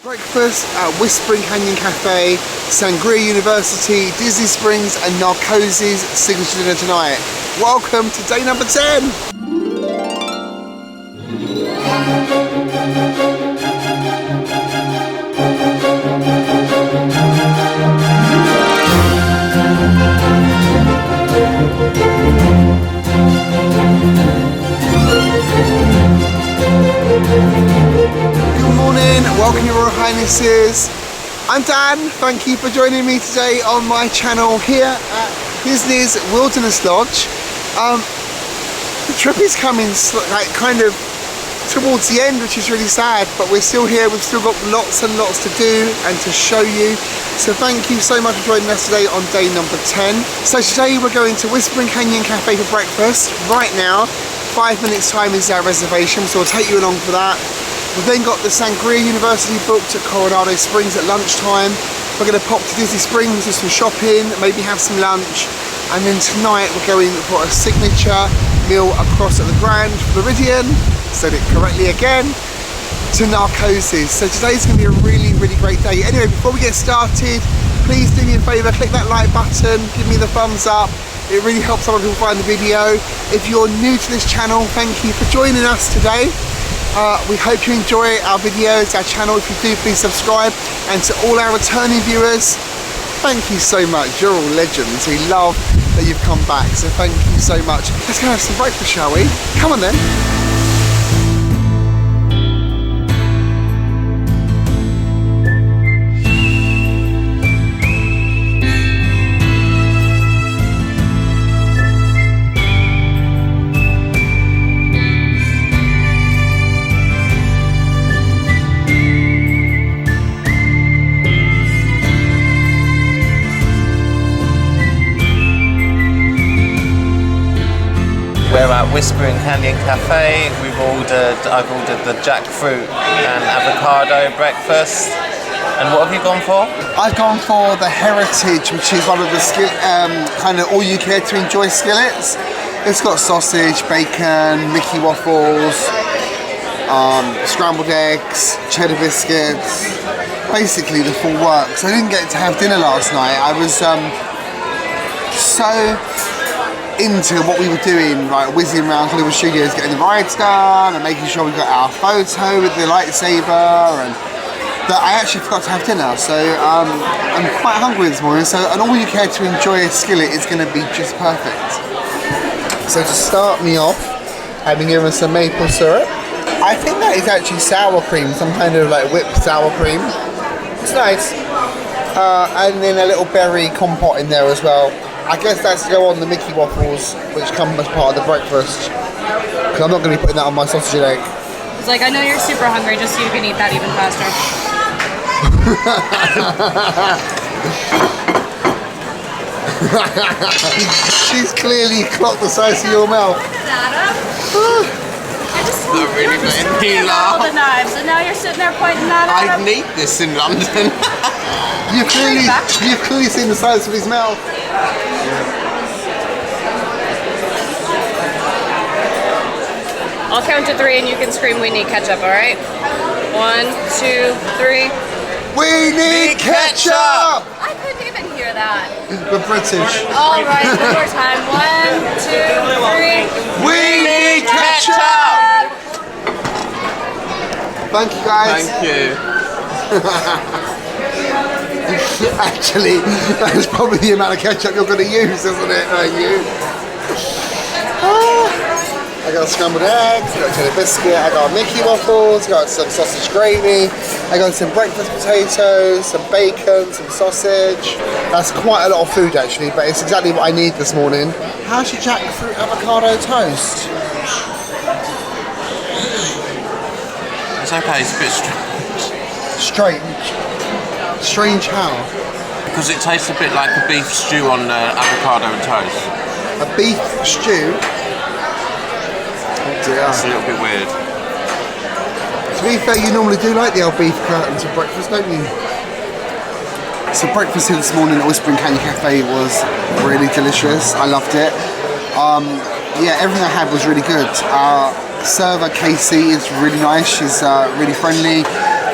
Breakfast at Whispering Canyon Cafe, Sangria University, Disney Springs and Narcoosee's signature dinner tonight. Welcome to day number 10! Welcome your Royal Highnesses. I'm Dan, thank you for joining me today on my channel here at Disney's Wilderness Lodge. The trip is coming kind of towards the end, which is really sad, but we're still here, we've still got lots and lots to do and to show you. So thank you so much for joining us today on day number 10. So today we're going to Whispering Canyon Cafe for breakfast. Right now, 5 minutes time is our reservation, so we'll take you along for that. We've then got the Sangria University booked at Coronado Springs at lunchtime. We're going to pop to Disney Springs, do some shopping, maybe have some lunch. And then tonight we're going for a signature meal across at the Grand Floridian, said it correctly again, to Narcoosee. So today's going to be a really, really great day. Anyway, before we get started, please do me a favour, click that like button, give me the thumbs up. It really helps other people find the video. If you're new to this channel, thank you for joining us today. We hope you enjoy our videos, our channel. If you do, please subscribe. And to all our returning viewers, thank you so much. You're all legends. We love that you've come back, so thank you so much. Let's go have some breakfast, shall we? Come on then. We're at Whispering Canyon Cafe. I've ordered the jackfruit and avocado breakfast. And what have you gone for? I've gone for the Heritage, which is one of the kind of all you care to enjoy skillets. It's got sausage, bacon, Mickey waffles, scrambled eggs, cheddar biscuits, basically the full works. I didn't get to have dinner last night. I was so into what we were doing, like whizzing around Hollywood Studios, getting the rides done and making sure we got our photo with the lightsaber, and that I actually forgot to have dinner. So I'm quite hungry this morning. So an all you care to enjoy skillet is going to be just perfect. So to start me off, I've been given some maple syrup. I think that is actually sour cream, some kind of like whipped sour cream. It's nice. And then a little berry compote in there as well. I guess that's to go on the Mickey waffles, which come as part of the breakfast. Because I'm not going to be putting that on my sausage and egg. It's like, I know you're super hungry, just so you can eat that even faster. She's clearly clocked the size of your mouth. Look at that, I just Not really letting me laugh. all the knives, and now you're sitting there pointing that at I him. need this in London. You've clearly seen the size of his mouth. I'll count to 3 and you can scream, "We need ketchup," alright? 1, 2, 3. We need ketchup! I couldn't even hear that. We're British. Alright, one more time. 1, 2, 3. We need ketchup! Thank you guys. Thank you. Actually, that's probably the amount of ketchup you're going to use, isn't it? I got scrambled eggs, I got cheddar biscuit, I got Mickey waffles, got some sausage gravy, I got some breakfast potatoes, some bacon, some sausage. That's quite a lot of food actually, but it's exactly what I need this morning. How's your jackfruit avocado toast? It's okay, it's a bit Strange. Strange how? because it tastes a bit like a beef stew on avocado and toast. A beef stew? Oh dear. It's a little bit weird. To be fair, you normally do like the old beef curtains for breakfast, don't you? So breakfast here this morning at Whispering Canyon Cafe was really delicious. I loved it. Yeah, everything I had was really good. server Casey is really nice. She's really friendly.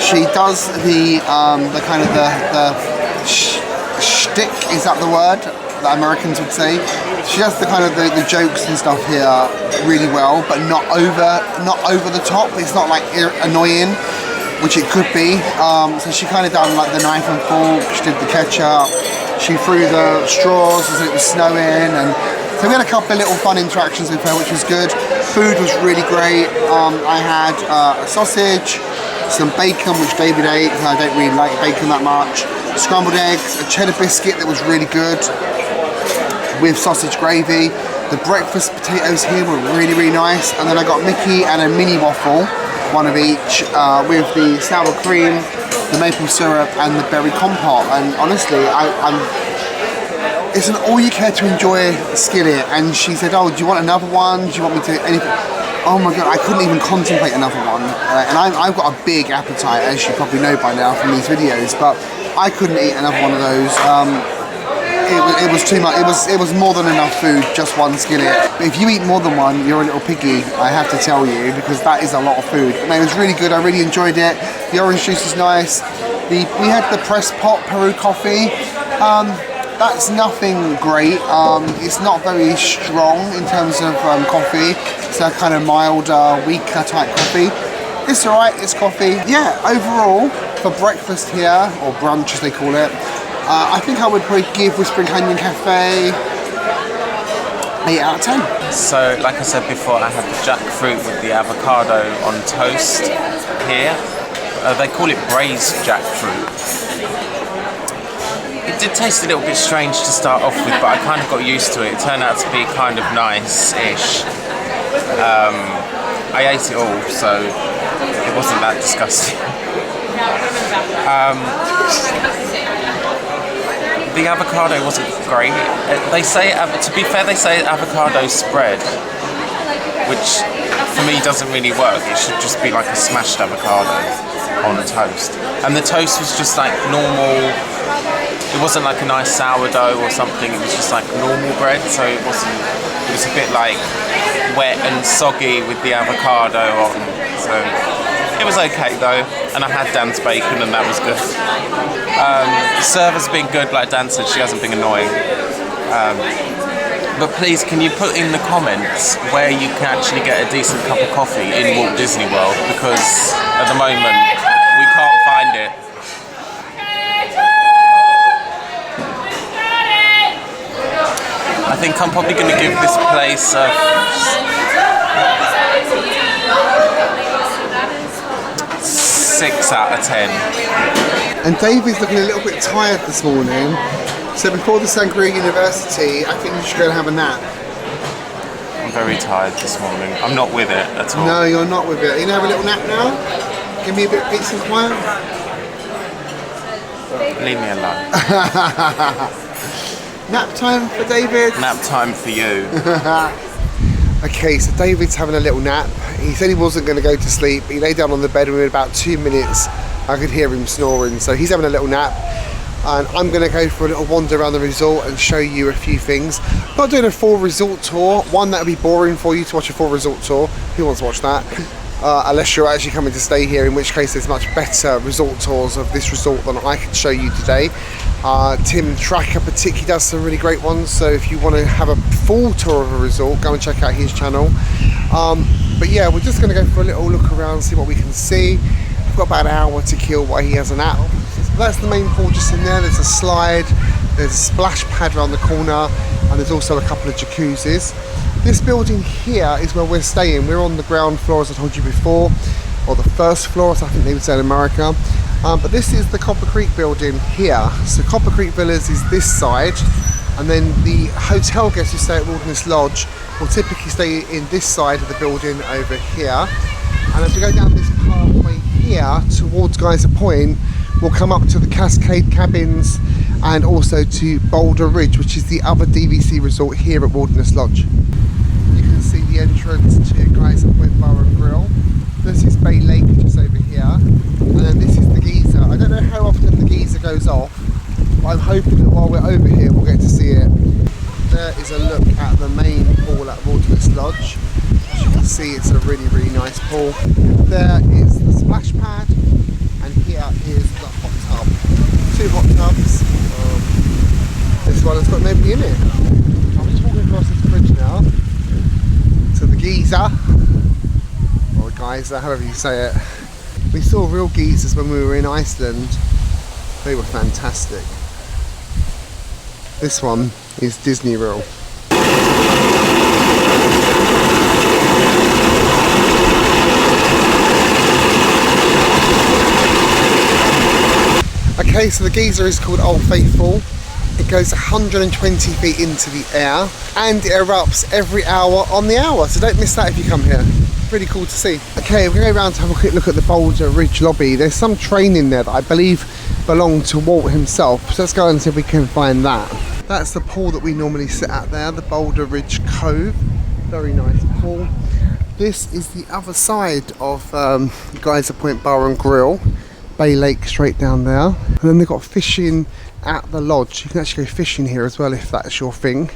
She does the kind of the shtick, is that the word that Americans would say? She does the kind of the jokes and stuff here really well, but not over the top. It's not like annoying, which it could be. So she kind of done like the knife and fork. She did the ketchup. She threw the straws as it was snowing, and so we had a couple of little fun interactions with her, which was good. Food was really great. I had a sausage, some bacon, which David ate. I don't really like bacon that much. Scrambled eggs, a cheddar biscuit that was really good with sausage gravy. The breakfast potatoes here were really, really nice. And then I got Mickey and a mini waffle, one of each, with the sour cream, the maple syrup, and the berry compote. And honestly, it's an all-you-care-to-enjoy skillet. And she said, "Oh, do you want another one? Do you want me to anything?" Oh my god, I couldn't even contemplate another one. And I've got a big appetite, as you probably know by now from these videos, but I couldn't eat another one of those. It was too much. It was more than enough food, just one skillet. But if you eat more than one, you're a little piggy, I have to tell you, because that is a lot of food. And it was really good. I really enjoyed it. The orange juice is nice. We had the press pot Peru coffee. That's nothing great. It's not very strong in terms of coffee. It's a kind of milder, weaker type coffee. It's alright, it's coffee. Yeah, overall, for breakfast here, or brunch as they call it, I think I would probably give Whispering Canyon Cafe 8 out of 10. So, like I said before, I had the jackfruit with the avocado on toast here. They call it braised jackfruit. It did taste a little bit strange to start off with, but I kind of got used to it. It turned out to be kind of nice-ish. I ate it all, so it wasn't that disgusting. The avocado wasn't great. They say, to be fair, they say avocado spread, which for me doesn't really work. It should just be like a smashed avocado on toast. And the toast was just like normal. It wasn't like a nice sourdough or something. It was just like normal bread, so it was a bit like wet and soggy with the avocado on. So it was okay though, and I had Dan's bacon and that was good. The server's been good, like Dan said, she hasn't been annoying. But please, can you put in the comments where you can actually get a decent cup of coffee in Walt Disney World, because at the moment we can't find it. I think I'm probably going to give this place a 6 out of 10. And David's looking a little bit tired this morning, so before the Sangria University, I think you should go and have a nap. I'm very tired this morning. I'm not with it at all. No, you're not with it. You know, have a little nap now? Give me a bit of peace and quiet? Leave me alone. Nap time for David? Nap time for you. Okay, so David's having a little nap. He said he wasn't going to go to sleep. He lay down on the bed and in about 2 minutes I could hear him snoring. So he's having a little nap. And I'm going to go for a little wander around the resort and show you a few things. I'm not doing a full resort tour. One, that would be boring for you to watch a full resort tour. Who wants to watch that? Unless you're actually coming to stay here, in which case there's much better resort tours of this resort than I can show you today. Tim Tracker particularly does some really great ones, so if you want to have a full tour of a resort, go and check out his channel. But yeah, we're just going to go for a little look around, see what we can see. We've got about an hour to kill while he has a nap. So that's the main pool just in there. There's a slide, there's a splash pad around the corner, and there's also a couple of jacuzzis. This building here is where we're staying. We're on the ground floor, as I told you before, or the first floor, as I think they would say in America. But this is the Copper Creek building here. So Copper Creek Villas is this side, and then the hotel guests who stay at Wilderness Lodge will typically stay in this side of the building over here. And as we go down this pathway here towards Geyser Point, we'll come up to the Cascade Cabins and also to Boulder Ridge, which is the other DVC resort here at Wilderness Lodge. You can see the entrance to Geyser Point Bar and Grill. This is Bay Lake, which is over here, and then this is the geyser. I don't know how often the geyser goes off, but I'm hoping that while we're over here we'll get to see it. There is a look at the main pool at Wilderness Lodge. As you can see, it's a really, really nice pool. There is the splash pad, and here is the hot tub. 2 hot tubs. This one has got nobody in it. I'm just walking across this bridge now to the geyser, or geyser, however you say it. We saw real geysers when we were in Iceland. They were fantastic. This one is Disney World. Okay, so the geyser is called Old Faithful. It goes 120 feet into the air and it erupts every hour on the hour, so don't miss that if you come here. Really cool to see. Okay, we're going to go around to have a quick look at the Boulder Ridge lobby. There's some train in there that I believe belonged to Walt himself, so let's go and see if we can find that. That's the pool that we normally sit at there, the Boulder Ridge Cove. Very nice pool. This is the other side of Geyser Point Bar and Grill. Bay Lake straight down there. And then they've got fishing at the lodge. You can actually go fishing here as well if that's your thing.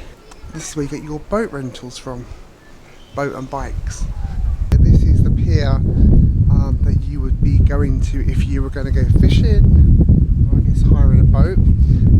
This is where you get your boat rentals from. Boat and bikes. This is the pier that you would be going to if you were going to go fishing, or I guess hiring a boat.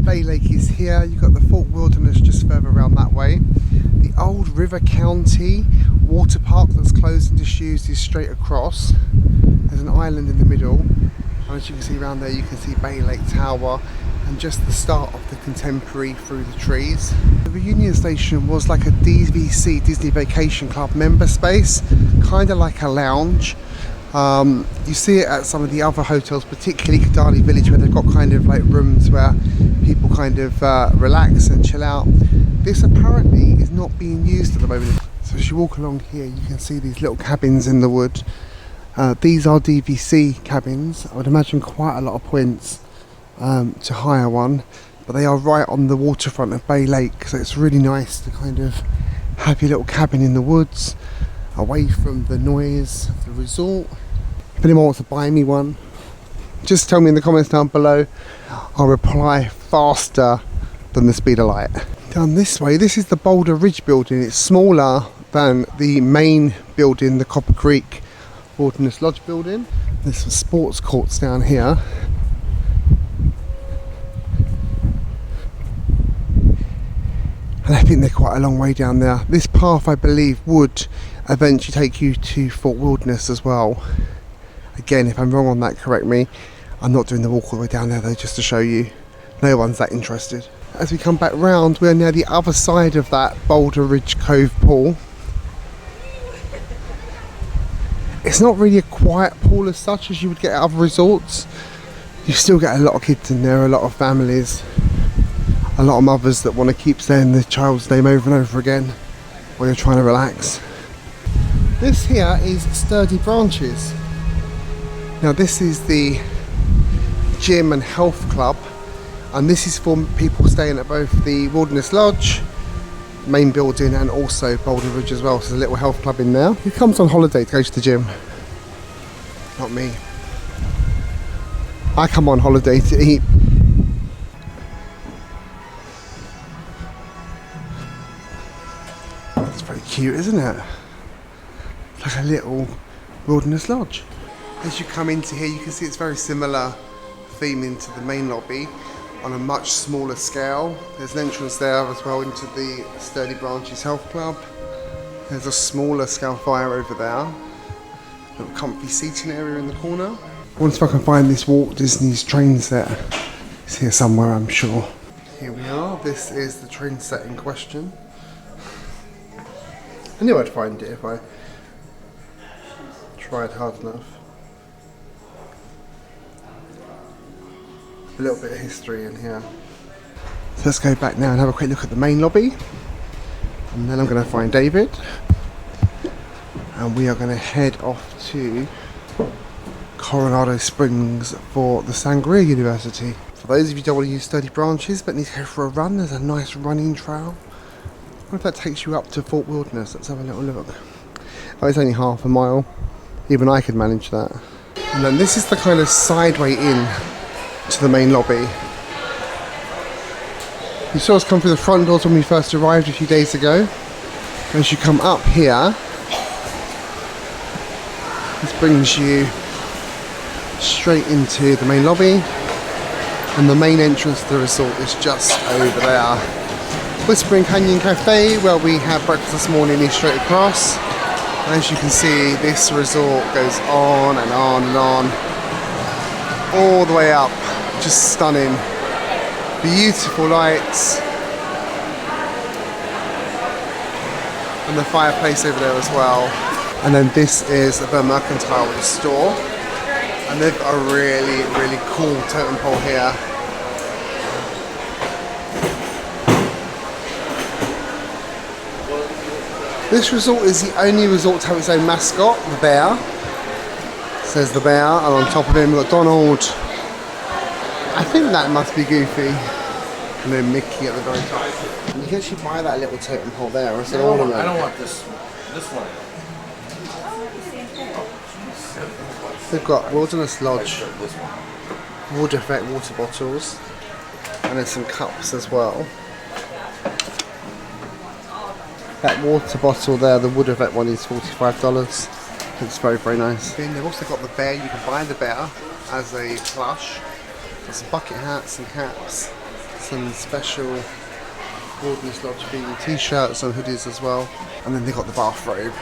Bay Lake is here. You've got the Fort Wilderness just further around that way. The old River County water park that's closed and disused is straight across. There's an island in the middle. And as you can see around there, you can see Bay Lake Tower and just the start of the Contemporary through the trees. The reunion station was like a DVC, Disney Vacation Club member space, kind of like a lounge. You see it at some of the other hotels, particularly Kidali Village, where they've got kind of like rooms where people kind of relax and chill out. This apparently is not being used at the moment. So as you walk along here, you can see these little cabins in the wood. These are DVC cabins. I would imagine quite a lot of points to hire one, but they are right on the waterfront of Bay Lake, so it's really nice to kind of have your little cabin in the woods, away from the noise of the resort. If anyone wants to buy me one, just tell me in the comments down below. I'll reply faster than the speed of light. Down this way, this is the Boulder Ridge building. It's smaller than the main building, the Copper Creek Wilderness Lodge building. There's some sports courts down here. And I think they're quite a long way down there. This path, I believe, would eventually take you to Fort Wilderness as well. Again, if I'm wrong on that, correct me. I'm not doing the walk all the way down there though, just to show you. No one's that interested. As we come back round, we're now the other side of that Boulder Ridge Cove pool. It's not really a quiet pool as such as you would get at other resorts. You still get a lot of kids in there, a lot of families, a lot of mothers that want to keep saying the child's name over and over again while you're trying to relax. This here is Sturdy Branches. Now this is the gym and health club, and this is for people staying at both the Wilderness Lodge main building and also Boulder Ridge as well. So there's a little health club in there. Who comes on holiday to go to the gym? Not me. I come on holiday to eat. It's very cute, isn't it? It's like a little Wilderness Lodge. As you come into here, you can see it's very similar theming to the main lobby on a much smaller scale. There's an entrance there as well into the Sturdy Branches Health Club. There's a smaller scale fire over there. Little comfy seating area in the corner. I wonder if I can find this Walt Disney's train set. It's here somewhere, I'm sure. Here we are. This is the train set in question. I knew I'd find it if I tried hard enough. A little bit of history in here. So let's go back now and have a quick look at the main lobby, and then I'm going to find David and we are going to head off to Coronado Springs for the Sangria University. For those of you who don't want to use Sturdy Branches but need to go for a run, there's a nice running trail. I wonder if that takes you up to Fort Wilderness. Let's have a little look. Oh, it's only half a mile. Even I could manage that. And then this is the kind of sideway in to the main lobby. You saw us come through the front doors when we first arrived a few days ago. As you come up here, brings you straight into the main lobby, and the main entrance to the resort is just over there. Whispering Canyon Cafe, where we had breakfast this morning, is straight across. And as you can see, this resort goes on and on and on, all the way up. Just stunning. Beautiful lights. And the fireplace over there as well. And then this is the Mercantile store. And they've got a really, really cool totem pole here. This resort is the only resort to have its own mascot, the bear. It says the bear, and on top of him we've got Donald. I think that must be Goofy. And then Mickey at the very top. You can actually buy that little totem pole there. It's an ornament. I don't want this one. They've got Wilderness Lodge, Wood Effect water bottles, and then some cups as well. That water bottle there, the Wood Effect one, is $45. It's very, very nice. Then they've also got the bear. You can buy the bear as a plush. Got some bucket hats and caps, some special Wilderness Lodge themed t-shirts and hoodies as well. And then they got the bathrobe.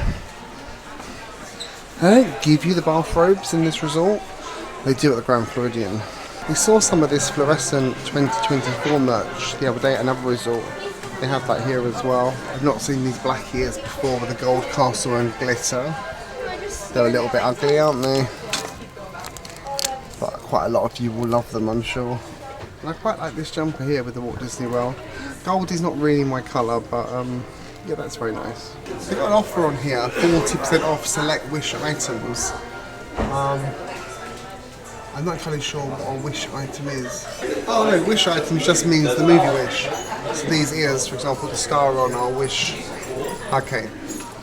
They don't give you the bathrobes in this resort. They do at the Grand Floridian. We saw some of this fluorescent 2024 merch the other day at another resort. They have that here as well. I've not seen these black ears before with the gold castle and glitter. They're a little bit ugly, aren't they? But quite a lot of you will love them, I'm sure. And I quite like this jumper here with the Walt Disney World. Gold is not really my colour, but yeah, that's very nice. They've got an offer on here, 40% off select Wish items. I'm not entirely sure what a Wish item is. Oh no, Wish items just means the movie Wish. So these ears, for example, the star on our Wish. Okay,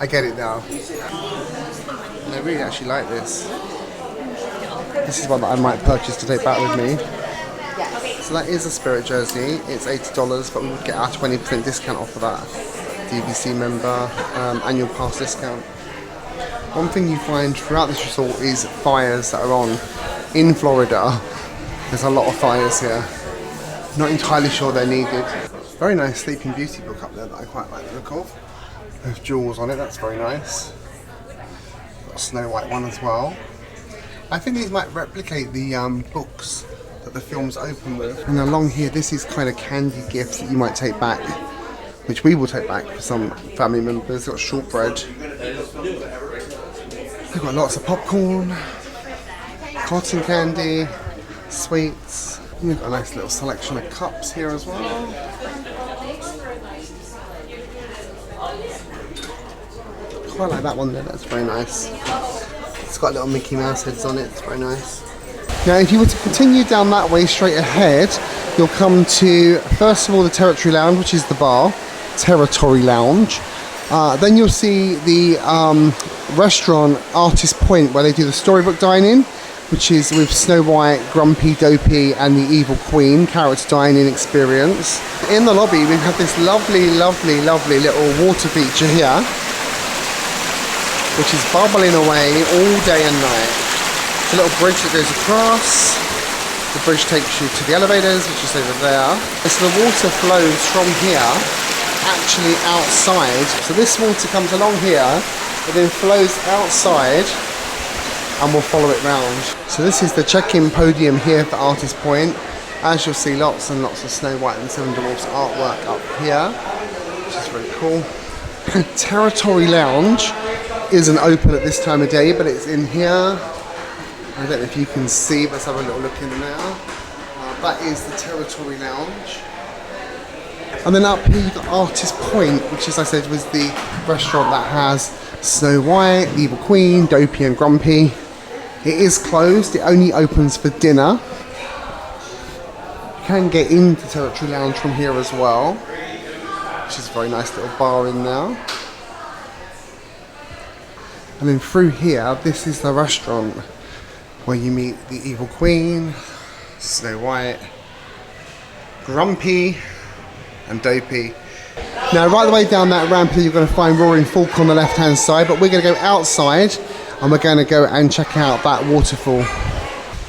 I get it now. And I really actually like this. This is one that I might purchase to take back with me. So that is a Spirit jersey. It's $80, but we would get our 20% discount off of that. DVC member, annual pass discount. One thing you find throughout this resort is fires that are on. In Florida, there's a lot of fires here. Not entirely sure they're needed. Very nice Sleeping Beauty book up there that I quite like the look of. There's jewels on it, that's very nice. Got a Snow White one as well. I think these might replicate the books that the films open with. And along here, this is kind of candy gifts that you might take back, which we will take back for some family members. They've got shortbread. They've got lots of popcorn, cotton candy, sweets. We've got a nice little selection of cups here as well. Quite like that one there, that's very nice. It's got little Mickey Mouse heads on it, it's very nice. Now if you were to continue down that way straight ahead, you'll come to, first of all, the Territory Lounge, which is the bar, Territory Lounge. Then you'll see the restaurant Artist Point, where they do the storybook dining, which is with Snow White, Grumpy, Dopey and the Evil Queen character dining experience. In the lobby we've had this lovely, lovely, lovely little water feature here, which is bubbling away all day and night. It's a little bridge that goes across. The bridge takes you to the elevators, which is over there. So the water flows from here actually outside. So this water comes along here, it then flows outside, and we'll follow it round. So this is the check-in podium here for Artist Point. As you'll see, lots and lots of Snow White and Seven Dwarfs artwork up here, which is very cool. Territory Lounge isn't open at this time of day, but it's in here. I don't know if you can see, but let's have a little look in there. That is the Territory Lounge. And then up here you've got Artist Point, which, as I said, was the restaurant that has Snow White, the Evil Queen, Dopey and Grumpy. It is closed, it only opens for dinner. You can get into Territory Lounge from here as well, which is a very nice little bar in there. And then through here, this is the restaurant where you meet the Evil Queen, Snow White, Grumpy and Dopey. Now right the way down that ramp here you're going to find Roaring Fork on the left hand side, but we're going to go outside and we're going to go and check out that waterfall.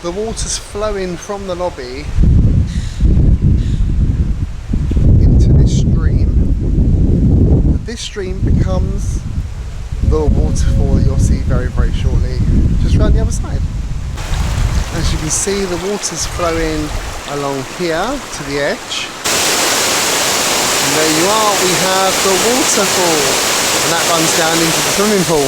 The water's flowing from the lobby into this stream. This stream becomes the waterfall that you'll see very, very shortly, just around the other side. As you can see, the water's flowing along here to the edge. And there you are, we have the waterfall, and that runs down into the swimming pool.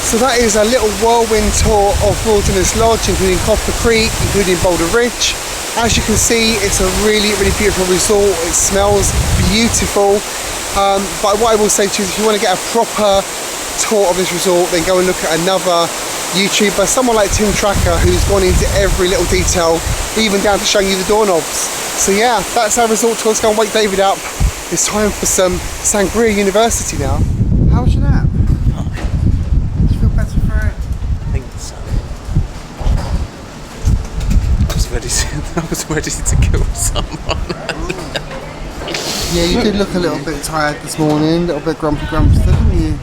So that is a little whirlwind tour of Wilderness Lodge, including Copper Creek, including Boulder Ridge. As you can see, it's a really, really beautiful resort. It smells beautiful. But what I will say to you is, if you want to get a proper tour of this resort, then go and look at another YouTuber, someone like Tim Tracker, who's gone into every little detail, even down to showing you the doorknobs. So yeah, that's our resort tour. Let's go and wake David up. It's time for some Sangria University now. How was your nap? Do you feel better for it? I think so. I was ready to kill someone. Yeah, you did look a little bit tired this morning, a little bit grumpy, didn't you?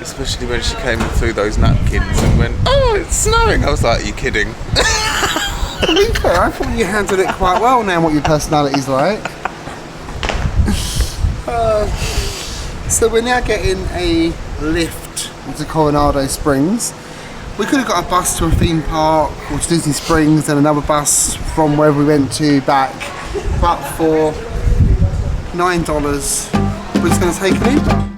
Especially when she came through those napkins and went, "Oh, it's snowing." I was like, "Are you kidding?" To be fair, I thought you handled it quite well, knowing what your personality's like. So we're now getting a lift into Coronado Springs. We could have got a bus to a theme park or to Disney Springs and another bus from wherever we went to back, but for $9 we're just going to take it in.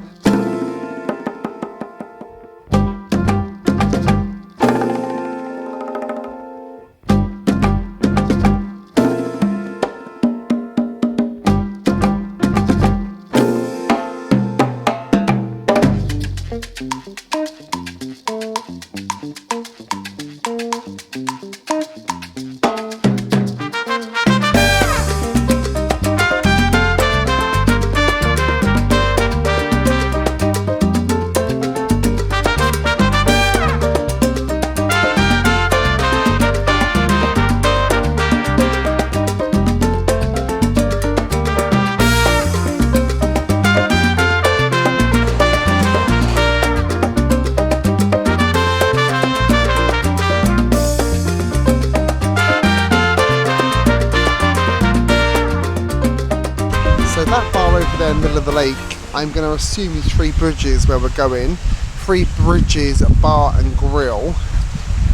There in the middle of the lake, I'm going to assume is Three Bridges where we're going. Three Bridges Bar and Grill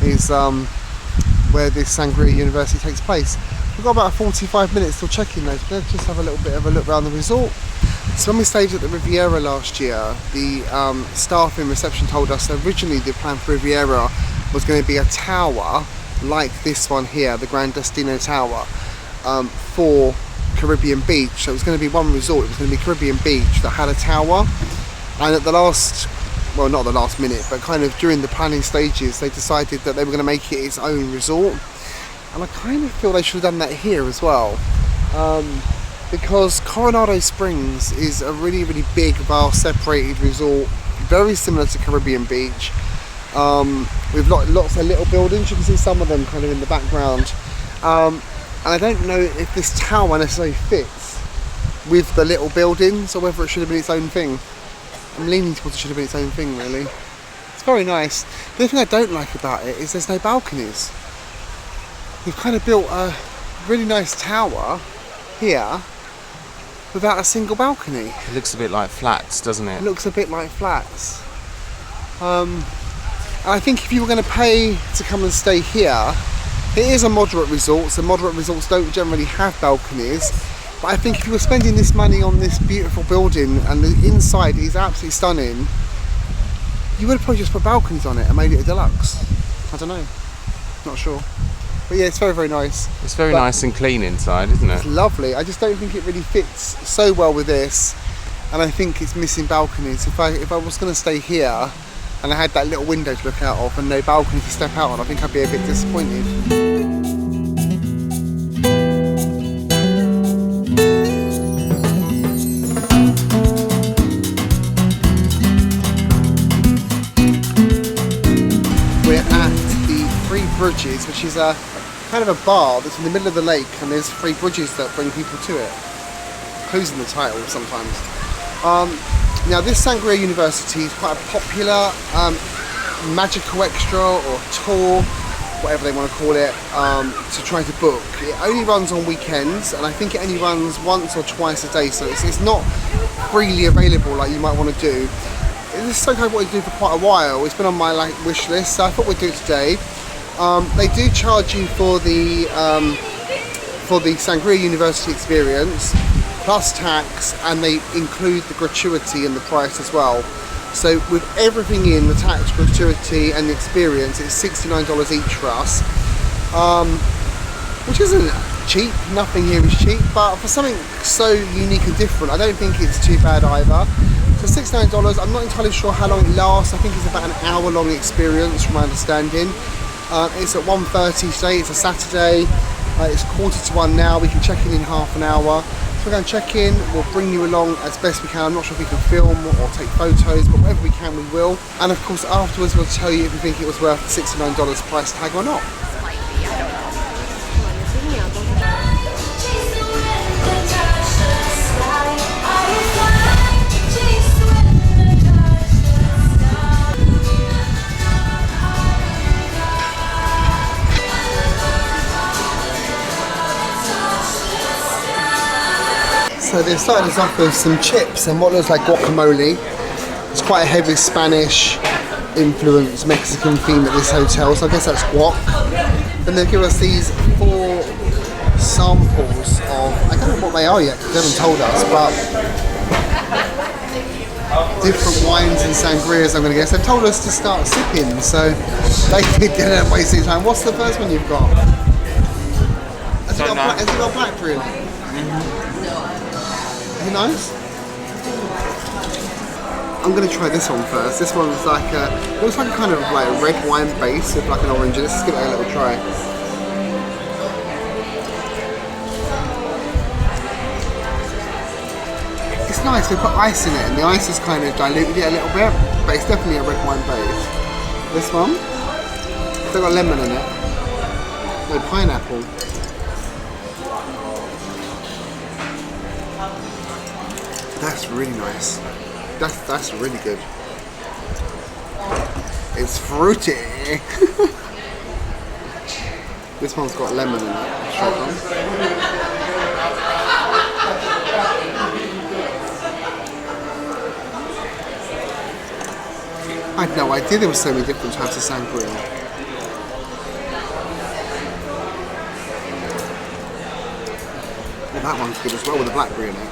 is where this Sangria University takes place. We've got about 45 minutes till check-in though, so let's just have a little bit of a look around the resort. So when we stayed at the Riviera last year, the staff in reception told us that originally the plan for Riviera was going to be a tower like this one here, the Grand Destino Tower, for Caribbean Beach. So it was going to be one resort, it was going to be Caribbean Beach that had a tower, and at the last, well not the last minute, but kind of during the planning stages, they decided that they were going to make it its own resort. And I kind of feel they should have done that here as well, because Coronado Springs is a really, really big, vast, separated resort, very similar to Caribbean Beach, with lots of little buildings. You can see some of them kind of in the background. And I don't know if this tower necessarily fits with the little buildings or whether it should have been its own thing. I'm leaning towards it should have been its own thing, really. It's very nice. The only thing I don't like about it is there's no balconies. We've kind of built a really nice tower here without a single balcony. It looks a bit like flats, doesn't it? It looks a bit like flats. And I think if you were going to pay to come and stay here, it is a moderate resort, so moderate resorts don't generally have balconies, but I think if you were spending this money on this beautiful building and the inside is absolutely stunning, you would have probably just put balconies on it and made it a deluxe. I don't know, not sure. But yeah, it's very, very nice. It's very nice and clean inside, isn't it? It's lovely. I just don't think it really fits so well with this, and I think it's missing balconies. If I was going to stay here and I had that little window to look out of and no balcony to step out on, I think I'd be a bit disappointed. We're at the Three Bridges, which is a kind of a bar that's in the middle of the lake, and there's three bridges that bring people to it. Clues in the title sometimes. Now this Sangria University is quite a popular magical extra or tour, whatever they want to call it, to try to book. It only runs on weekends, and I think it only runs once or twice a day, so it's not freely available like you might want to do. This is something I've wanted to do for quite a while. It's been on my wish list, so I thought we'd do it today. They do charge you for the Sangria University experience plus tax, and they include the gratuity in the price as well. So with everything in, the tax, gratuity and the experience, it's $69 each for us, which isn't cheap. Nothing here is cheap, but for something so unique and different, I don't think it's too bad either. So $69, I'm not entirely sure how long it lasts. I think it's about an hour-long experience from my understanding. It's at 1:30 today, it's a Saturday. It's 1:45 now, we can check in half an hour. So we're going to check in, we'll bring you along as best we can. I'm not sure if we can film or take photos, but whatever we can, we will. And of course, afterwards, we'll tell you if we think it was worth the $69 price tag or not. So they've started us off with some chips and what looks like guacamole. It's quite a heavy Spanish influence, Mexican theme at this hotel, so I guess that's guac. Then they give us these 4 samples of, I don't know what they are yet because they haven't told us, but different wines and sangrias, I'm going to guess. They've told us to start sipping, so they didn't waste any time. What's the first one you've got? Has it got blackberry in it? Is it nice? I'm going to try this one first. This one's like it looks like a kind of like a red wine base with like an orange. Let's give it a little try. It's nice, they put ice in it and the ice has kind of diluted it a little bit, but it's definitely a red wine base. This one, it's got lemon in it. No, pineapple. That's really nice. That's really good. It's fruity. This one's got lemon in it. I had no idea there were so many different types of sangria. Well, that one's good as well with the blackberry in it.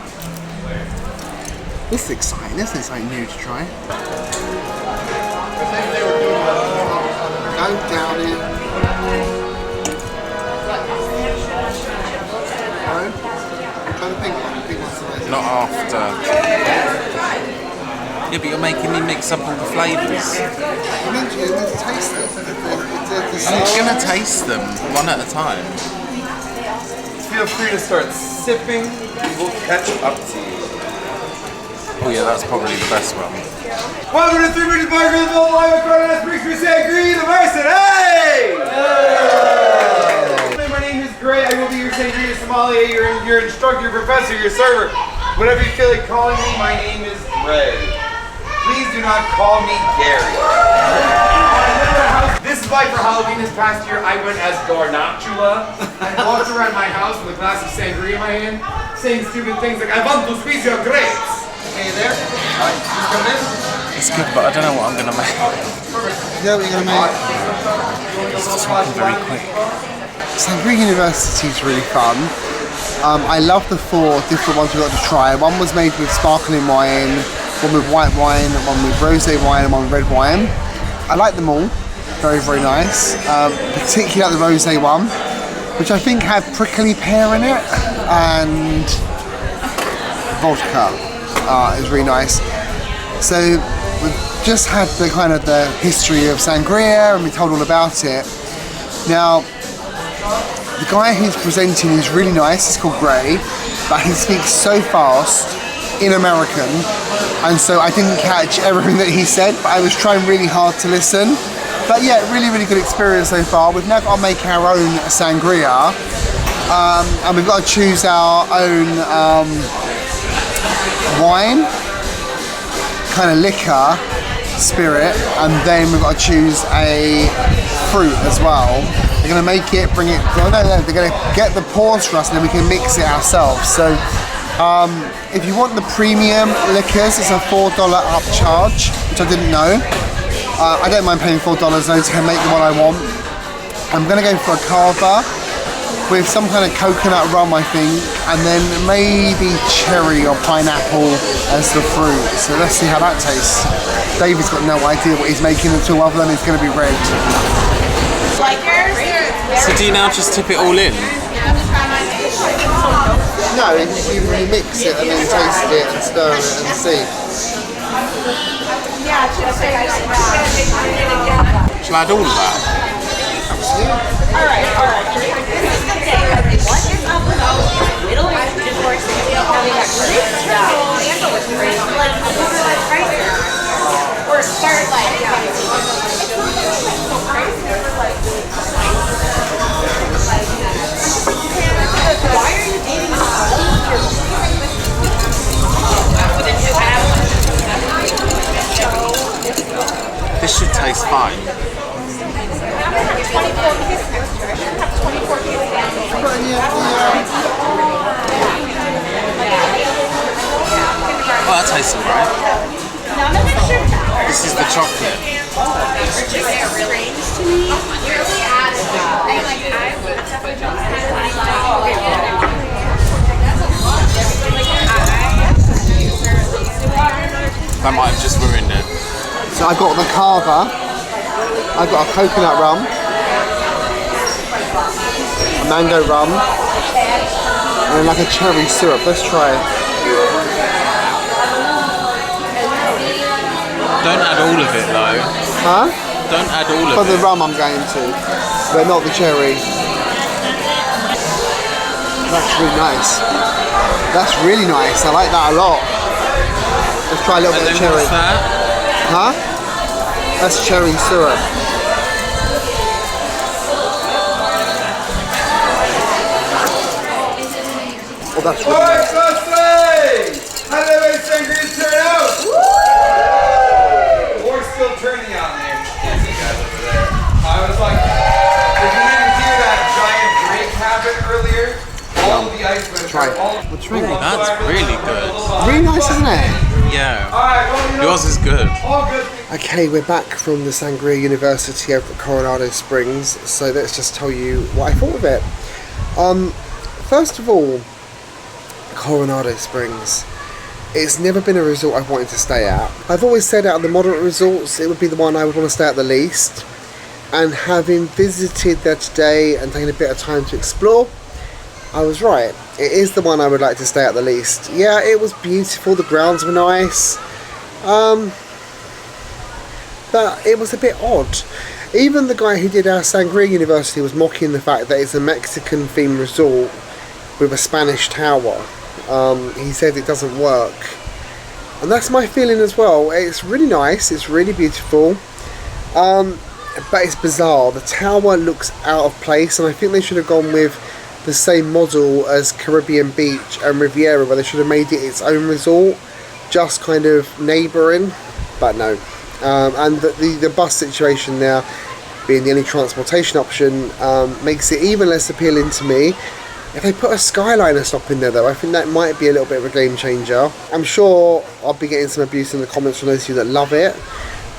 This is exciting, this is something new to try. Don't down it. No? Try the pink one, Not after. Yeah, but you're making me mix up all the flavours. You meant to taste them. I'm going to taste them one at a time. Feel free to start sipping, we'll catch up to you. Oh yeah, that's probably the best one. Welcome to 3 Minutes Bar Grill, live at Coronado Springs, Sangria University! Hey! My name is Gray, I will be your Sangria sommelier, your instructor, your professor, your server. Whatever you feel like calling me, my name is Gray. Please do not call me Gary. This is why for Halloween this past year I went as Garnatula and walked around my house with a glass of sangria in my hand, saying stupid things like, I want to squeeze your grapes. Okay, you there? Alright, just come in. It's good, but I don't know what I'm going to make. Yeah, what are you going to make? It's just talking very quick. Sangria University is really fun. I love the 4 different ones we got to try. One was made with sparkling wine, one with white wine, one with rosé wine, and one with red wine. I like them all. Very, very nice. Particularly like the rosé one, which I think had prickly pear in it, and vodka. Is really nice. So we've just had the kind of the history of sangria and we told all about it. Now the guy who's presenting is really nice. He's called Gray, but he speaks so fast in American, and so I didn't catch everything that he said, but I was trying really hard to listen. But yeah, really, really good experience so far. We've now got to make our own sangria, and we've got to choose our own wine. kind of liquor, spirit, and then we've got to choose a fruit as well. They're going to make it, bring it, well, no, they're going to get the pours for us and then we can mix it ourselves. So if you want the premium liquors, it's a $4 upcharge, which I didn't know. I don't mind paying $4 though to make the one I want. I'm going to go for a cava with some kind of coconut rum, I think, and then maybe cherry or pineapple as the fruit. So let's see how that tastes. David's got no idea what he's making until other than it's going to be red. So do you now just tip it all in? No, you mix it and then taste it and stir it and see. Shall I add all of that? This should taste fine. Oh, that tastes alright. This is the chocolate. That might have just ruined it. So I got the cava, I got a coconut rum, a mango rum, and then like a cherry syrup. Let's try it. Don't add all of it though. Huh? Don't add all of For the it. rum I'm going to, but not the cherry. That's really nice. That's really nice. I like that a lot. Let's try a little bit of cherry. What's that? Huh? That's cherry syrup. Oh, that's really nice. How did everybody Sangria turn out? We're still turning out there. You guys over there. I was like, if you didn't hear that giant break happen earlier, all of the ice was Try it. all. What's really That's really good. Really nice, isn't it? Yeah. Alright, Yours is good. all good. Okay, we're back from the Sangria University over at Coronado Springs, so let's just tell you what I thought of it. First of all, Coronado Springs. It's never been a resort I've wanted to stay at. I've always said out of the moderate resorts, it would be the one I would want to stay at the least. And having visited there today and taken a bit of time to explore, I was right. It is the one I would like to stay at the least. Yeah, it was beautiful, the grounds were nice. But it was a bit odd. Even the guy who did our Sangria University was mocking the fact that it's a Mexican themed resort with a Spanish tower. He said it doesn't work. And that's my feeling as well. It's really nice, it's really beautiful. But it's bizarre. The tower looks out of place, and I think they should have gone with the same model as Caribbean Beach and Riviera, where they should have made it its own resort, just kind of neighbouring, but no. And the bus situation now being the only transportation option makes it even less appealing to me. If they put a Skyliner stop in there though, I think that might be a little bit of a game changer. I'm sure I'll be getting some abuse in the comments from those of you that love it.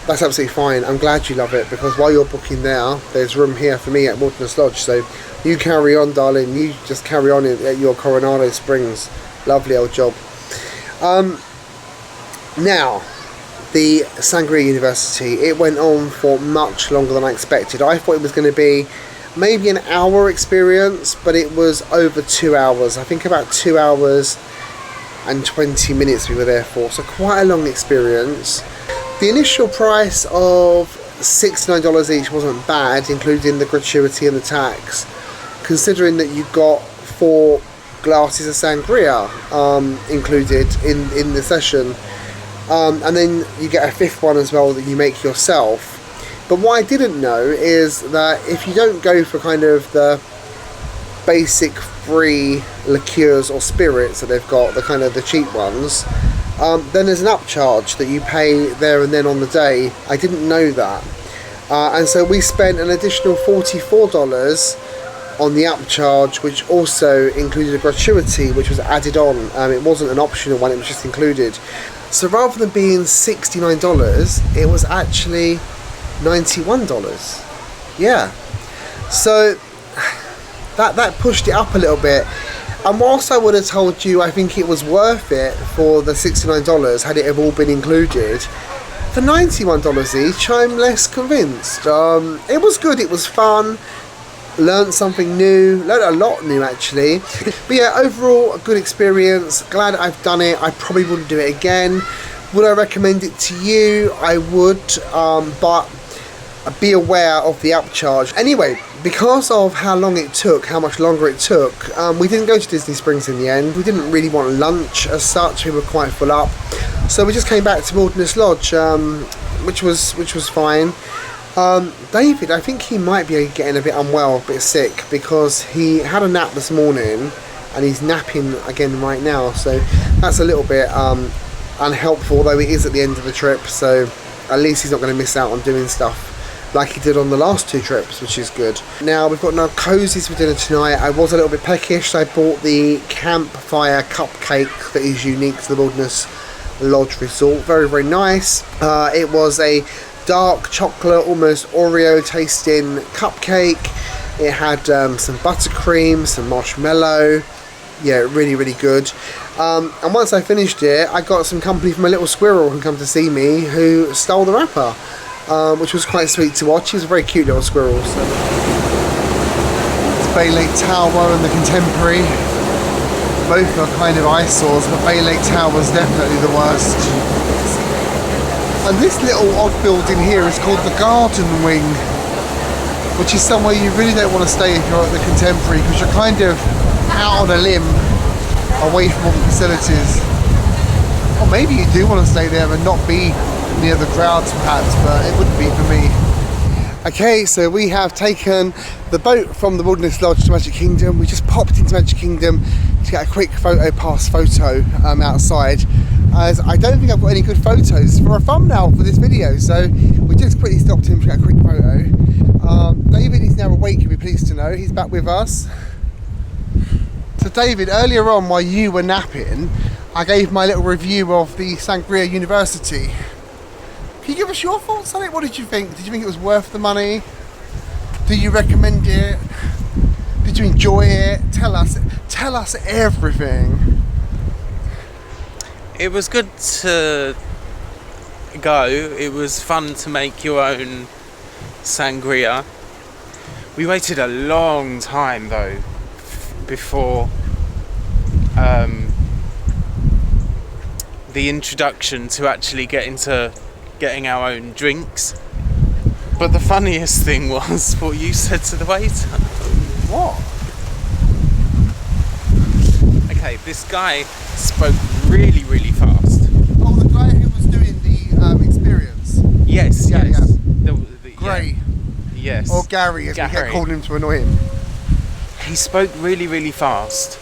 That's absolutely fine. I'm glad you love it, because while you're booking there, there's room here for me at Wilderness Lodge. So you carry on, darling. You just carry on at your Coronado Springs. Lovely old job. Now, the Sangria University, it went on for much longer than I expected. I thought it was going to be maybe an hour experience, but it was over 2 hours. I think about 2 hours and 20 minutes we were there for, so quite a long experience. The initial price of $69 each wasn't bad, including the gratuity and the tax, considering that you got 4 glasses of sangria included in the session, and then you get a 5th one as well that you make yourself. But what I didn't know is that if you don't go for kind of the basic free liqueurs or spirits that they've got, the kind of the cheap ones, then there's an upcharge that you pay there and then on the day. I didn't know that. And so we spent an additional $44 on the upcharge, which also included a gratuity which was added on. It wasn't an optional one, it was just included. So rather than being $69, it was actually $91. Yeah. So that pushed it up a little bit. And whilst I would have told you I think it was worth it for the $69 had it have all been included, for $91 each I'm less convinced. It was good, it was fun, learned something new, learned a lot new actually. But yeah, overall a good experience, glad I've done it. I probably wouldn't do it again. Would I recommend it to you? I would, but be aware of the upcharge. Anyway, because of how long it took, how much longer it took, we didn't go to Disney Springs in the end. We didn't really want lunch as such, we were quite full up. So we just came back to Wilderness Lodge, which was fine. David, I think he might be getting a bit unwell, a bit sick, because he had a nap this morning and he's napping again right now. So that's a little bit unhelpful, although it is at the end of the trip. So at least he's not going to miss out on doing stuff like he did on the last 2 trips, which is good. Now we've got Narcoosees for dinner tonight. I was a little bit peckish, so I bought the campfire cupcake that is unique to the Wilderness Lodge Resort. Very, very nice. It was a dark chocolate, almost Oreo tasting cupcake. It had some buttercream, some marshmallow. Yeah, really, really good. And once I finished it, I got some company from a little squirrel who come to see me, who stole the wrapper. Which was quite sweet to watch. He was a very cute little squirrel. So. It's Bay Lake Tower and the Contemporary. Both are kind of eyesores, but Bay Lake Tower was definitely the worst. And this little odd building here is called the Garden Wing, which is somewhere you really don't want to stay if you're at the Contemporary, because you're kind of out on a limb away from all the facilities. Or maybe you do want to stay there and not be near the crowds perhaps, but it wouldn't be for me. Okay, so we have taken the boat from the Wilderness Lodge to Magic Kingdom. We just popped into Magic Kingdom to get a quick photo outside, as I don't think I've got any good photos for a thumbnail for this video, so we just quickly stopped him to get a quick photo. David is now awake, you'll be pleased to know. He's back with us. So David, earlier on while you were napping, I gave my little review of the Sangria University. Can you give us your thoughts on it? What did you think? Did you think it was worth the money? Do you recommend it? Did you enjoy it? Tell us everything. It was good to go. It was fun to make your own sangria. We waited a long time though before the introduction to actually getting our own drinks. But the funniest thing was what you said to the waiter. What? Okay, this guy spoke really, really fast. Oh, the guy who was doing the experience? Yes, yeah, yes. Yeah. Gray. Yeah. Yes. Or Gary, as we get called him to annoy him. He spoke really, really fast.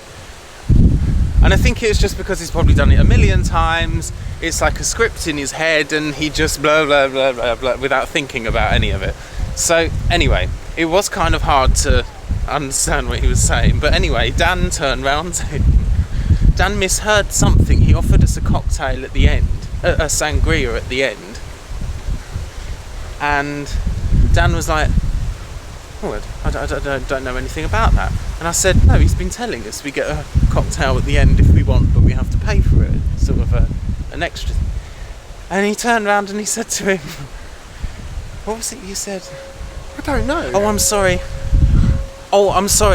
And I think it's just because he's probably done it a million times. It's like a script in his head and he just blah, blah, blah, blah, blah, without thinking about any of it. So anyway, it was kind of hard to understand what he was saying. But anyway, Dan turned round to him. Dan misheard something. He offered us a cocktail at the end, a sangria at the end. And Dan was like, oh, I don't know anything about that. And I said, no, he's been telling us we get a cocktail at the end if we want, but we have to pay for it. Sort of an extra thing. And he turned around and he said to him, what was it you said? I don't know. Oh, I'm sorry.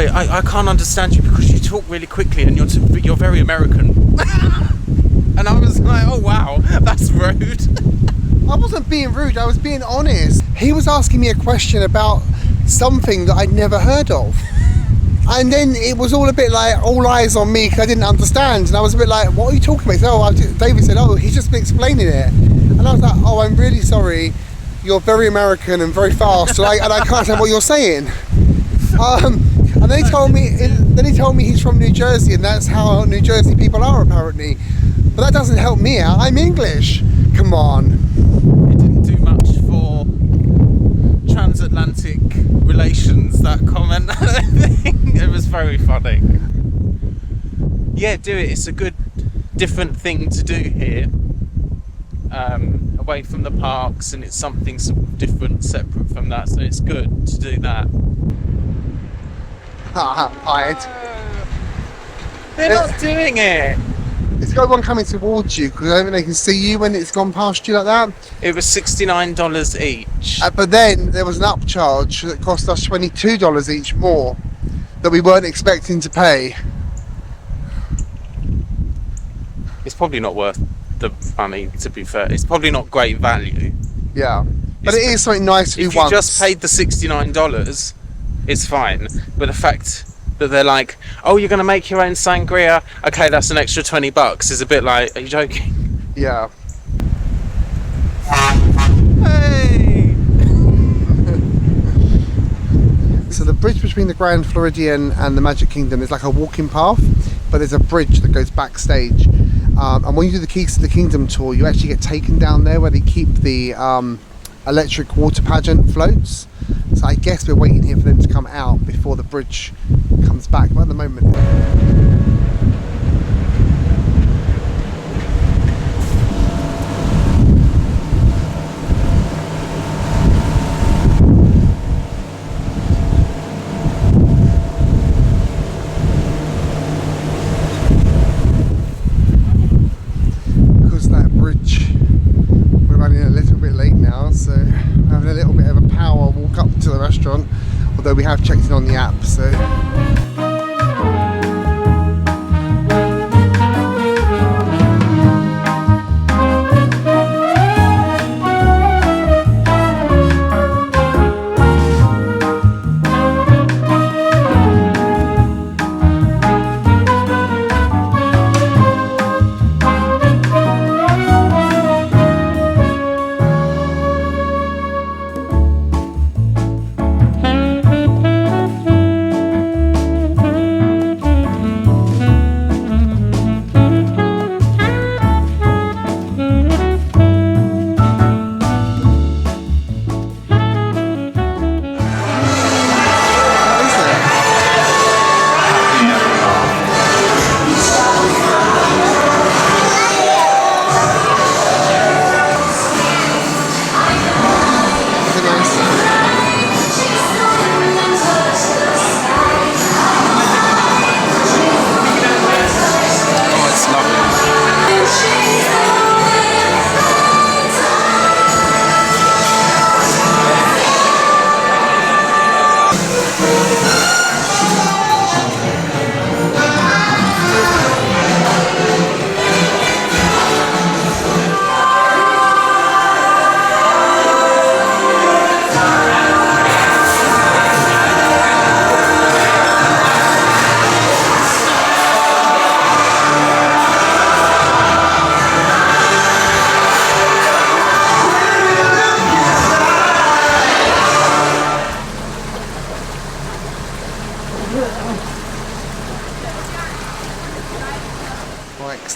I can't understand you because you talk really quickly and you're very American. And I was like, oh wow, that's rude. I wasn't being rude, I was being honest. He was asking me a question about something that I'd never heard of. And then it was all a bit like all eyes on me because I didn't understand. And I was a bit like, what are you talking about? David said, oh, he's just been explaining it. And I was like, oh, I'm really sorry. You're very American and very fast, and I can't understand what you're saying. And then he told me he's from New Jersey, and that's how New Jersey people are apparently. But that doesn't help me out. I'm English. Come on. It didn't do much for transatlantic relations, that comment. It was very funny. Yeah, do it. It's a good, different thing to do here. Away from the parks, and it's something sort of different, separate from that, so it's good to do that. Hide. They're not doing it! It's got one coming towards you because I don't think they can see you when it's gone past you like that. It was $69 each. But then there was an upcharge that cost us $22 each more that we weren't expecting to pay. It's probably not worth the money, to be fair. It's probably not great value. Yeah. But it is something nice to do If you once. just paid the $69, it's fine. But the fact that they're like, oh, you're going to make your own sangria, okay, that's an extra $20, is a bit like, are you joking? Yeah. Hey! So the bridge between the Grand Floridian and the Magic Kingdom is like a walking path, but there's a bridge that goes backstage. And when you do the Keys to the Kingdom tour, you actually get taken down there where they keep the electric water pageant floats. So I guess we're waiting here for them to come out before the bridge comes back. But at the moment, because that bridge, we're running a little bit late now, so we're having a little bit of a power walk up to the restaurant, although we have checked in on the app, so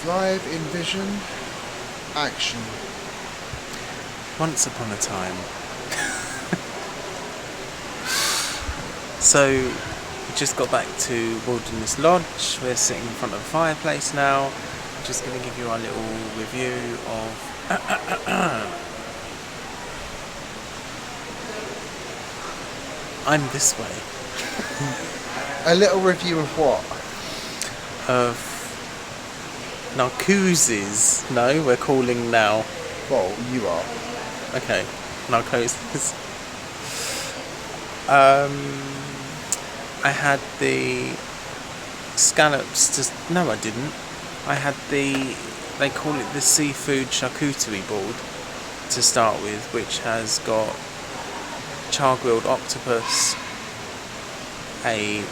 live in vision, action. Once upon a time. So, we just got back to Wilderness Lodge. We're sitting in front of a fireplace now. Just going to give you our little review of... I'm this way. A little review of what? Of Narcoosees. No, we're calling now. Well, you are. Okay, Narcoosee. I had the scallops. No, I didn't. I had the. They call it the seafood charcuterie board to start with, which has got char-grilled octopus, a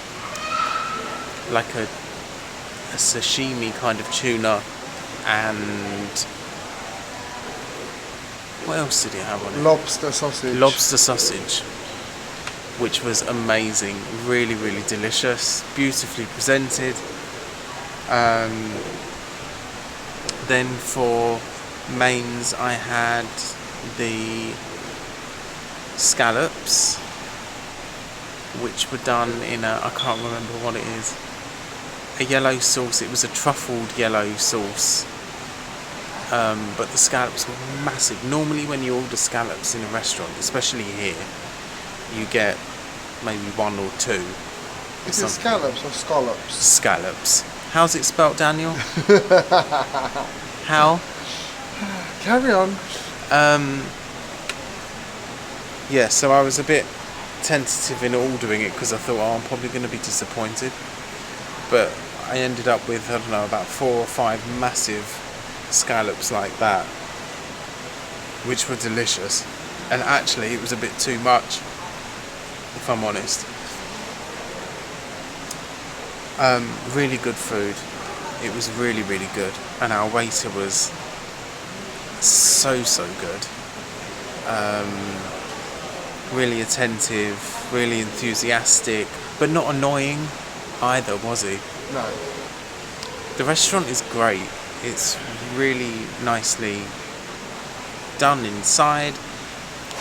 sashimi kind of tuna, and what else did it have on it? Lobster sausage. Lobster sausage, which was amazing, really, really delicious, beautifully presented. Then for mains I had the scallops, which were done in a, I can't remember what it is, a yellow sauce. It was a truffled yellow sauce, but the scallops were massive. Normally when you order scallops in a restaurant, especially here, you get maybe one or two. Is it scallops or scallops? Scallops. How's it spelt, Daniel? How? Carry on. Yeah, so I was a bit tentative in ordering it because I thought, oh, I'm probably going to be disappointed. But I ended up with, I don't know, about 4 or 5 massive scallops like that, which were delicious. And actually, it was a bit too much, if I'm honest. Really good food. It was really, really good. And our waiter was so good. Really attentive, really enthusiastic, but not annoying either, was he? No. The restaurant is great. It's really nicely done inside.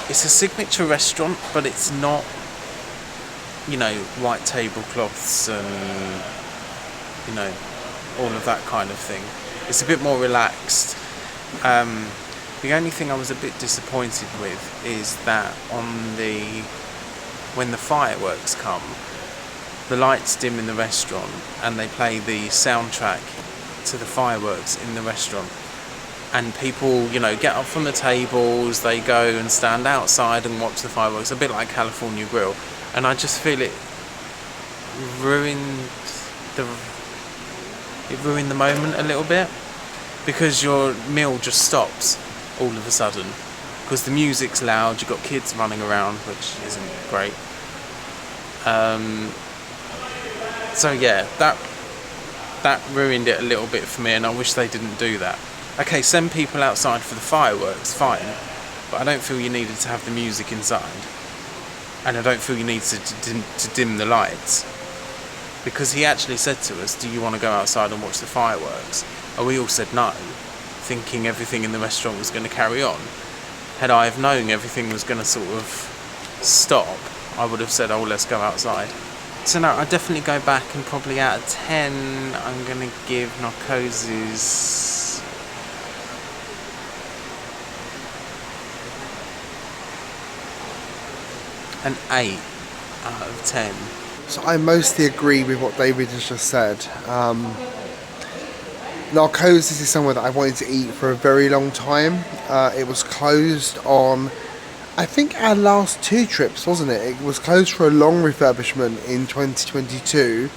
It's a signature restaurant, but it's not, you know, white tablecloths and, you know, all of that kind of thing. It's a bit more relaxed. The only thing I was a bit disappointed with is that when the fireworks come, the lights dim in the restaurant and they play the soundtrack to the fireworks in the restaurant, and people, you know, get up from the tables, they go and stand outside and watch the fireworks, a bit like California Grill, and I just feel it ruined the moment a little bit, because your meal just stops all of a sudden because the music's loud, you've got kids running around, which isn't great. So yeah, that ruined it a little bit for me, and I wish they didn't do that. Okay, send people outside for the fireworks, fine, but I don't feel you needed to have the music inside, and I don't feel you need to dim the lights, because he actually said to us, do you want to go outside and watch the fireworks? And we all said no, thinking everything in the restaurant was going to carry on. Had I have known everything was going to sort of stop, I would have said, oh, let's go outside. So no, I'd definitely go back, and probably out of 10, I'm going to give Narcoosee's an 8 out of 10. So I mostly agree with what David has just said. Narcoosee is somewhere that I wanted to eat for a very long time. It was closed on, I think, our last 2 trips, wasn't it? It was closed for a long refurbishment in 2022.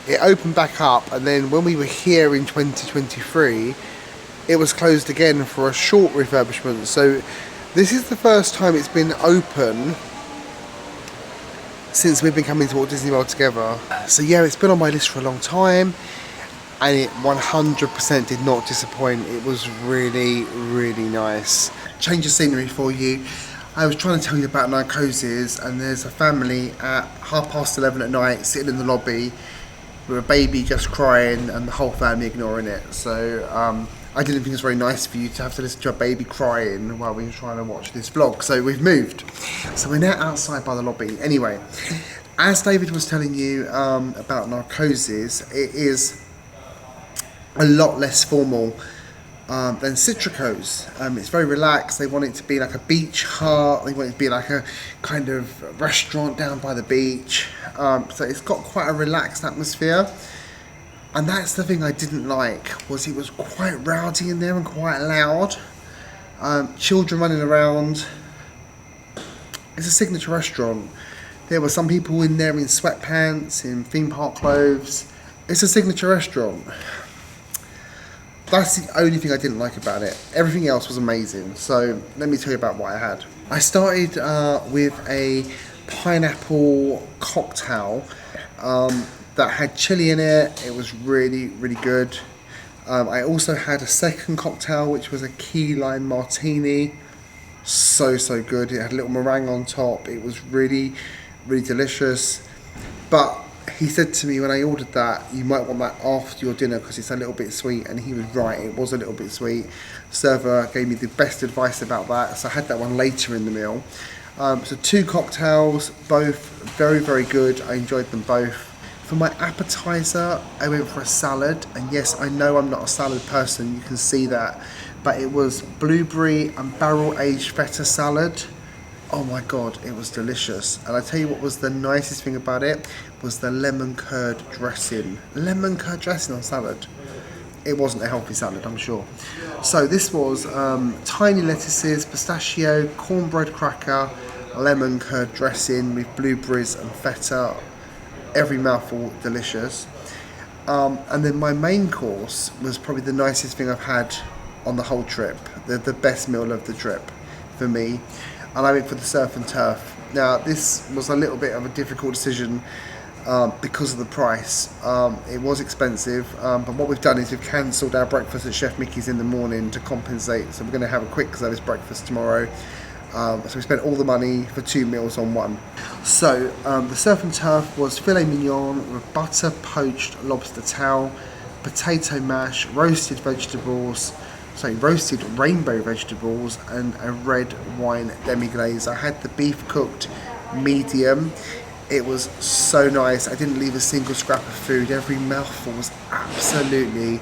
It opened back up, and then when we were here in 2023, it was closed again for a short refurbishment. So this is the first time it's been open since we've been coming to Walt Disney World together. So yeah, it's been on my list for a long time, and it 100% did not disappoint. It was really, really nice. Change of scenery for you. I was trying to tell you about Narcoosee's, and there's a family at 11:30 at night sitting in the lobby with a baby just crying and the whole family ignoring it. So I didn't think it was very nice for you to have to listen to a baby crying while we were trying to watch this vlog. So we've moved. So we're now outside by the lobby. Anyway, as David was telling you about Narcoosee's, it is a lot less formal than Citrico's. It's very relaxed. They want it to be like a beach hut. They want it to be like a kind of restaurant down by the beach. So it's got quite a relaxed atmosphere. And that's the thing I didn't like, was it was quite rowdy in there and quite loud. Children running around. It's a signature restaurant. There were some people in there in sweatpants, in theme park clothes. It's a signature restaurant. That's the only thing I didn't like about it. Everything else was amazing. So let me tell you about what I had. I started with a pineapple cocktail that had chili in it. It was really, really good. I also had a second cocktail, which was a key lime martini. So good. It had a little meringue on top. It was really, really delicious. But he said to me when I ordered that, you might want that after your dinner because it's a little bit sweet, and he was right, it was a little bit sweet. Server gave me the best advice about that, so I had that one later in the meal. So 2 cocktails, both very, very good. I enjoyed them both. For my appetizer, I went for a salad, and yes, I know I'm not a salad person, you can see that, but it was blueberry and barrel-aged feta salad. Oh my god, it was delicious. And I tell you what was the nicest thing about it, was the lemon curd dressing. Lemon curd dressing on salad. It wasn't a healthy salad, I'm sure. So this was tiny lettuces, pistachio, cornbread cracker, lemon curd dressing with blueberries and feta. Every mouthful delicious. And then my main course was probably the nicest thing I've had on the whole trip. The best meal of the trip for me. And I went for the surf and turf. Now this was a little bit of a difficult decision because of the price. It was expensive, but what we've done is we've cancelled our breakfast at Chef Mickey's in the morning to compensate. So we're going to have a quick service breakfast tomorrow. So we spent all the money for 2 meals on one. So the surf and turf was filet mignon with butter poached lobster tail, potato mash, roasted rainbow vegetables, and a red wine demi-glaze. I had the beef cooked medium. It was so nice. I didn't leave a single scrap of food. Every mouthful was absolutely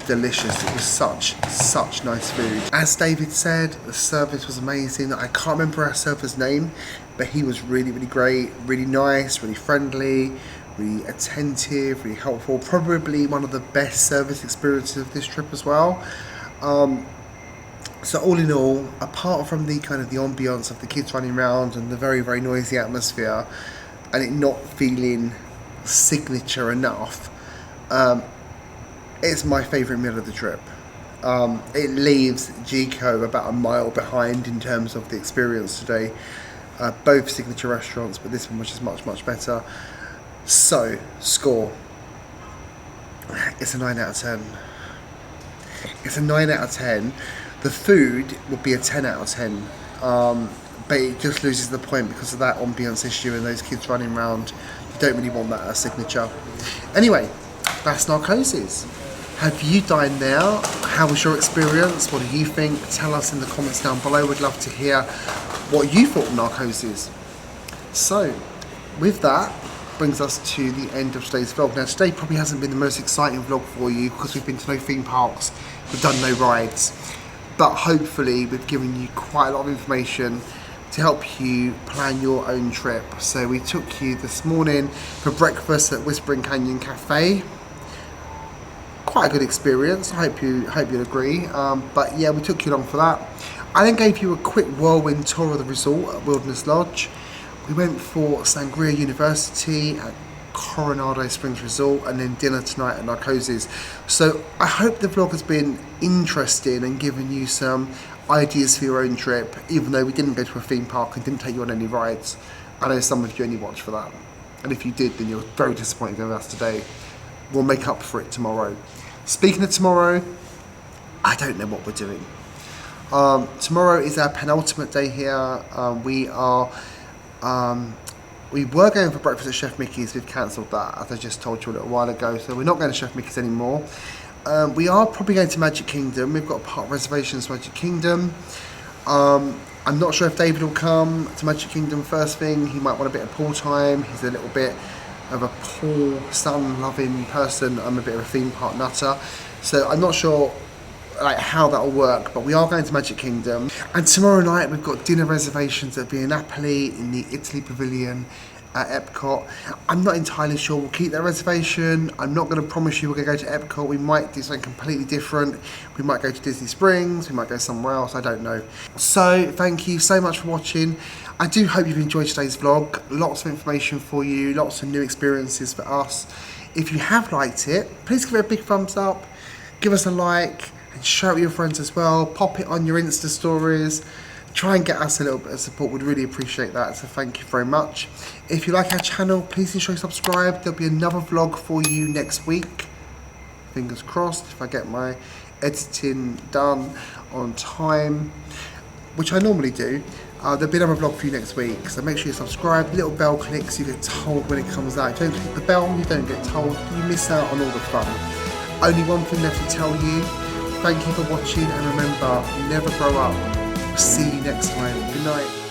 delicious. It was such nice food. As David said, the service was amazing. I can't remember our server's name, but he was really great, really nice, really friendly, really attentive, really helpful. Probably one of the best service experiences of this trip as well. So all in all, apart from the kind of the ambience of the kids running around and the very noisy atmosphere, and it not feeling signature enough, it's my favourite meal of the trip. It leaves Gico about a mile behind in terms of the experience today. Both signature restaurants, but this one was just much better. So, score. It's a 9 out of 10. It's a 9 out of 10. The food would be a 10 out of 10. But it just loses the point because of that ambience issue and those kids running around. You don't really want that as signature. Anyway, that's Narcoosee's. Have you dined there? How was your experience? What do you think? Tell us in the comments down below. We'd love to hear what you thought of Narcoosee's. So, with that, brings us to the end of today's vlog. Now, today probably hasn't been the most exciting vlog for you because we've been to no theme parks, we've done no rides, but hopefully we've given you quite a lot of information to help you plan your own trip. So we took you this morning for breakfast at Whispering Canyon Cafe. Quite a good experience. I hope you'll agree. But yeah, we took you along for that. I then gave you a quick whirlwind tour of the resort at Wilderness Lodge. We went for Sangria University at Coronado Springs Resort, and then dinner tonight at Narcoosee's. So I hope the vlog has been interesting and given you some ideas for your own trip, even though we didn't go to a theme park and didn't take you on any rides. I know some of you only watched for that, and if you did, then you're very disappointed with us today. We'll make up for it tomorrow. Speaking of tomorrow, I don't know what we're doing. Tomorrow is our penultimate day here. We were going for breakfast at Chef Mickey's. We've cancelled that, as I just told you a little while ago, so we're not going to Chef Mickey's anymore. We are probably going to Magic Kingdom. We've got part reservations for Magic Kingdom. I'm not sure if David will come to Magic Kingdom first thing. He might want a bit of pool time. He's a little bit of a pool, sun-loving person. I'm a bit of a theme park nutter. So I'm not sure how that'll work, but we are going to Magic Kingdom. And tomorrow night we've got dinner reservations at Via Napoli in the Italy Pavilion at Epcot. I'm not entirely sure we'll keep that reservation. I'm not going to promise you we're going to go to Epcot. We might do something completely different. We might go to Disney Springs, we might go somewhere else, I don't know. So thank you so much for watching. I do hope you've enjoyed today's vlog. Lots of information for you, lots of new experiences for us. If you have liked it, please give it a big thumbs up, give us a like, and share it with your friends as well. Pop it on your Insta stories. Try and get us a little bit of support. We'd really appreciate that, so thank you very much. If you like our channel, please ensure you subscribe. There'll be another vlog for you next week. Fingers crossed, if I get my editing done on time, which I normally do. There'll be another vlog for you next week, so make sure you subscribe, little bell click so you get told when it comes out. If you don't click the bell, you don't get told, you miss out on all the fun. Only one thing left to tell you, thank you for watching, and remember, never grow up. See you next time. Good night.